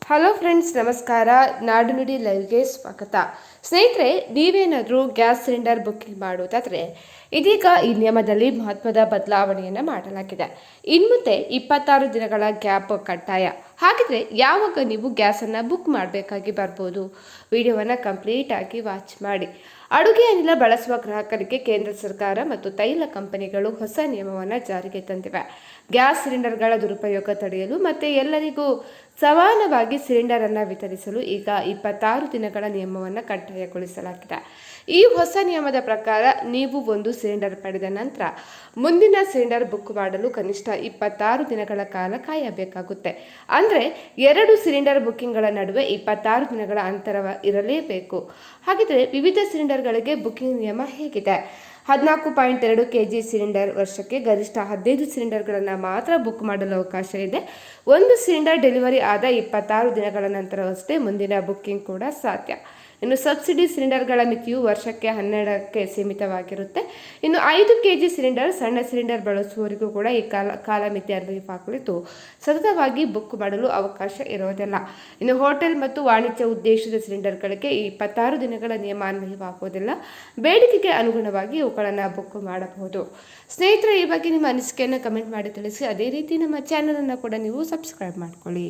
Hello friends, ನಮಸ್ಕಾರ. ನಾಡು ನುಡಿ ಲೈವ್ಗೆ ಸ್ವಾಗತ. ಸ್ನೇಹಿತರೆ, ನೀವೇನಾದರೂ ಗ್ಯಾಸ್ ಸಿಲಿಂಡರ್ ಬುಕ್ಕಿಂಗ್ ಮಾಡುವುದಾದರೆ ಇದೀಗ ಈ ನಿಯಮದಲ್ಲಿ ಮಹತ್ವದ ಬದಲಾವಣೆಯನ್ನು ಮಾಡಲಾಗಿದೆ. ಇನ್ಮುಂದೆ 26 ದಿನಗಳ ಗ್ಯಾಪ್ ಕಡ್ಡಾಯ. ಹಾಗಿದ್ರೆ ಯಾವಾಗ ನೀವು ಗ್ಯಾಸನ್ನು ಬುಕ್ ಮಾಡಬೇಕಾಗಿ ಬರ್ಬೋದು? ವಿಡಿಯೋವನ್ನು ಕಂಪ್ಲೀಟ್ ಆಗಿ ವಾಚ್ ಮಾಡಿ. ಅಡುಗೆ ಅನಿಲ ಬಳಸುವ ಗ್ರಾಹಕರಿಗೆ ಕೇಂದ್ರ ಸರ್ಕಾರ ಮತ್ತು ತೈಲ ಕಂಪನಿಗಳು ಹೊಸ ನಿಯಮವನ್ನು ಜಾರಿಗೆ ತಂದಿವೆ. ಗ್ಯಾಸ್ ಸಿಲಿಂಡರ್ಗಳ ದುರುಪಯೋಗ ತಡೆಯಲು ಮತ್ತು ಎಲ್ಲರಿಗೂ ಸಮಾನವಾಗಿ ಸಿಲಿಂಡರ್ ಅನ್ನು ವಿತರಿಸಲು ಈಗ 26 ದಿನಗಳ ನಿಯಮವನ್ನು ಕಡ್ಡಾಯಗೊಳಿಸಲಾಗಿದೆ. ಈ ಹೊಸ ನಿಯಮದ ಪ್ರಕಾರ ನೀವು ಒಂದು ಸಿಲಿಂಡರ್ ಪಡೆದ ನಂತರ ಮುಂದಿನ ಸಿಲಿಂಡರ್ ಬುಕ್ ಮಾಡಲು ಕನಿಷ್ಠ 26 ದಿನಗಳ ಕಾಲ ಕಾಯಬೇಕಾಗುತ್ತೆ. ಅಂದರೆ 2 ಸಿಲಿಂಡರ್ ಬುಕ್ಕಿಂಗ್ಗಳ ನಡುವೆ 26 ದಿನಗಳ ಅಂತರ ಇರಲೇಬೇಕು. ಹಾಗಿದ್ರೆ ವಿವಿಧ ಸಿಲಿಂಡರ್ಗಳಿಗೆ ಬುಕ್ಕಿಂಗ್ ನಿಯಮ ಹೇಗಿದೆ? 14.2 kg ಸಿಲಿಂಡರ್ ವರ್ಷಕ್ಕೆ ಗರಿಷ್ಠ 15 ಸಿಲಿಂಡರ್ಗಳನ್ನು ಮಾತ್ರ ಬುಕ್ ಮಾಡಲು ಅವಕಾಶ ಇದೆ. ಒಂದು ಸಿಲಿಂಡರ್ ಡೆಲಿವರಿ ಆದ 26 ದಿನಗಳ ನಂತರವಷ್ಟೇ ಮುಂದಿನ ಬುಕ್ಕಿಂಗ್ ಕೂಡ ಸಾಧ್ಯ. ಇನ್ನು ಸಬ್ಸಿಡಿ ಸಿಲಿಂಡರ್ಗಳ ಮಿತಿಯು ವರ್ಷಕ್ಕೆ 12ಕ್ಕೆ ಸೀಮಿತವಾಗಿರುತ್ತೆ. ಇನ್ನು 5 kg ಸಿಲಿಂಡರ್, ಸಣ್ಣ ಸಿಲಿಂಡರ್ ಬಳಸುವವರಿಗೂ ಕೂಡ ಈ ಕಾಲಮಿತಿ ಅನ್ವಯವಾಗಲಿದ್ದು ಸತತವಾಗಿ ಬುಕ್ ಮಾಡಲು ಅವಕಾಶ ಇರೋದಿಲ್ಲ. ಇನ್ನು ಹೋಟೆಲ್ ಮತ್ತು ವಾಣಿಜ್ಯ ಉದ್ದೇಶದ ಸಿಲಿಂಡರ್ಗಳಿಗೆ ಈ 26 ದಿನಗಳ ನಿಯಮ ಅನ್ವಯವಾಗುವುದಿಲ್ಲ. ಬೇಡಿಕೆಗೆ ಅನುಗುಣವಾಗಿ ಇವುಗಳನ್ನು ಬುಕ್ ಮಾಡಬಹುದು. ಸ್ನೇಹಿತರೆ, ಈ ಬಗ್ಗೆ ನಿಮ್ಮ ಅನಿಸಿಕೆಯನ್ನು ಕಮೆಂಟ್ ಮಾಡಿ ತಿಳಿಸಿ. ಅದೇ ರೀತಿ ನಮ್ಮ ಚಾನಲನ್ನು ಕೂಡ ನೀವು ಸಬ್ಸ್ಕ್ರೈಬ್ ಮಾಡ್ಕೊಳ್ಳಿ.